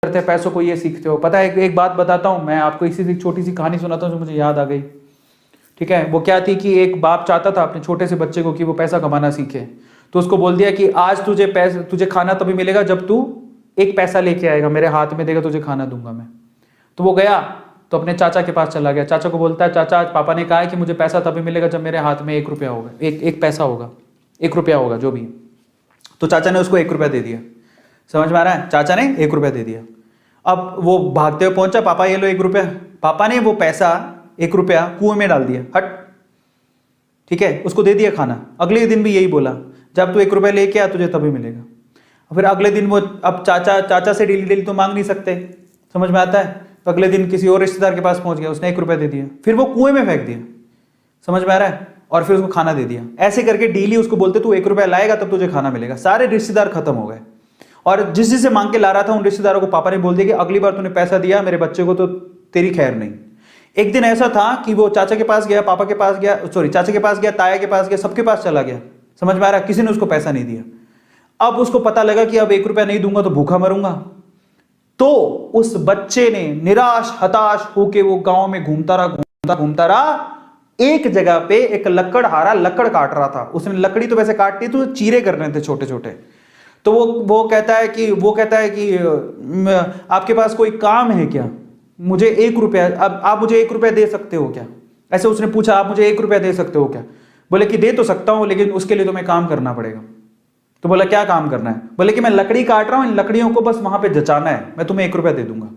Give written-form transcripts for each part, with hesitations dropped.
करते हैं पैसों को ये सीखते हो। पता है एक बात बताता हूँ मैं आपको, इसी से एक छोटी सी कहानी सुनाता हूँ जो मुझे याद आ गई। ठीक है, वो क्या थी कि एक बाप चाहता था अपने छोटे से बच्चे को कि वो पैसा कमाना सीखे, तो उसको बोल दिया कि आज तुझे खाना तभी मिलेगा जब तू एक पैसा लेके आएगा, मेरे हाथ में देगा, तुझे खाना दूंगा मैं। तो वो गया तो अपने चाचा के पास चला गया। चाचा को बोलता है, चाचा आज पापा ने कहा है कि मुझे पैसा तभी मिलेगा जब मेरे हाथ में 1 रुपया होगा, एक पैसा होगा, 1 रुपया होगा जो भी। तो चाचा ने उसको 1 रुपया दे दिया। समझ में आ रहा है? चाचा ने 1 रुपया दे दिया। अब वो भागते हुए पहुंचा, पापा ये लो 1 रुपया। पापा ने वो पैसा 1 रुपया कुएं में डाल दिया, हट। ठीक है, उसको दे दिया खाना। अगले दिन भी यही बोला, जब तू 1 रुपया लेके आ तुझे तभी मिलेगा। फिर अगले दिन वो, अब चाचा से डेली डेली तो मांग नहीं सकते, समझ में आता है? तो अगले दिन किसी और रिश्तेदार के पास पहुंच गया, उसने 1 रुपया दे दिया, फिर वो कुएं में फेंक दिया। समझ में आ रहा है? और फिर उसको खाना दे दिया। ऐसे करके डेली उसको बोलते तू 1 रुपया लाएगा तब तुझे खाना मिलेगा। सारे रिश्तेदार खत्म हो गए, और जिससे मांग के ला रहा था उन रिश्तेदारों को पापा ने बोल दिया कि अगली बार तूने पैसा दिया मेरे बच्चे को तो तेरी खैर नहीं। एक दिन ऐसा था कि वो चाचा के पास गया, पापा के पास गया, सॉरी चाचा के पास गया, ताया के पास गया, सबके पास चला गया। समझ में आ रहा है? किसी ने उसको पैसा नहीं दिया। अब उसको पता लगा कि अब 1 रुपया नहीं दूंगा तो भूखा मरूंगा। तो उस बच्चे ने निराश हताश होके वो गांव में घूमता रहा। एक जगह पे एक लकड़हारा लकड़ काट रहा था। उसने लकड़ी तो वैसे काटती तो चीरे करने थे छोटे छोटे। तो वो कहता है कि आपके पास कोई काम है क्या? मुझे 1 रुपया, अब आप मुझे 1 रुपया दे सकते हो क्या? ऐसे उसने पूछा, आप मुझे 1 रुपया दे सकते हो क्या? बोले कि दे तो सकता हूं लेकिन उसके लिए तुम्हें काम करना पड़ेगा। तो बोला क्या काम करना है? बोले कि मैं लकड़ी काट रहा हूं, इन लकड़ियों को बस वहां पे जचाना है, मैं तुम्हें 1 रुपया दे दूंगा।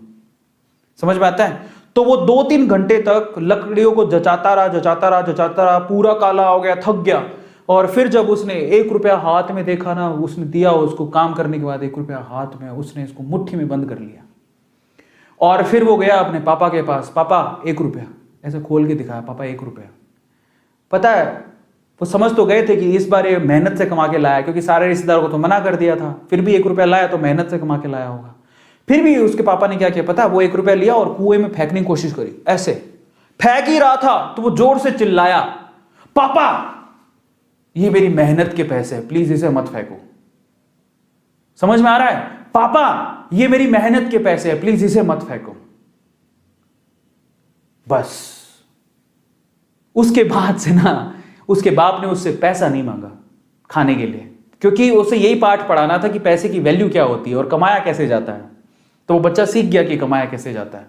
समझ में आता है? तो वो 2-3 घंटे तक लकड़ियों को जचाता रहा, पूरा काला हो गया, थक गया। और फिर जब उसने 1 रुपया हाथ में देखा ना, उसने दिया उसको काम करने के बाद 1 रुपया हाथ में, उसने इसको मुट्ठी में बंद कर लिया। और फिर वो गया अपने पापा के पास, पापा 1 रुपया, ऐसे खोल के दिखाया, पापा 1 रुपया। पता है वो समझ तो गए थे कि इस बार ये मेहनत से कमा के लाया, क्योंकि सारे रिश्तेदारों को तो मना कर दिया था, फिर भी 1 रुपया लाया तो मेहनत से कमा के लाया होगा। फिर भी उसके पापा ने क्या किया पता है? वो 1 रुपया लिया और कुएं में फेंकने की कोशिश करी। ऐसे फेंक ही रहा था तो वो जोर से चिल्लाया, पापा ये मेरी मेहनत के पैसे हैं, प्लीज इसे मत फेंको। समझ में आ रहा है? पापा ये मेरी मेहनत के पैसे हैं, प्लीज इसे मत फेंको। बस उसके बाद से ना उसके बाप ने उससे पैसा नहीं मांगा खाने के लिए, क्योंकि उसे यही पाठ पढ़ाना था कि पैसे की वैल्यू क्या होती है और कमाया कैसे जाता है। तो वो बच्चा सीख गया कि कमाया कैसे जाता है।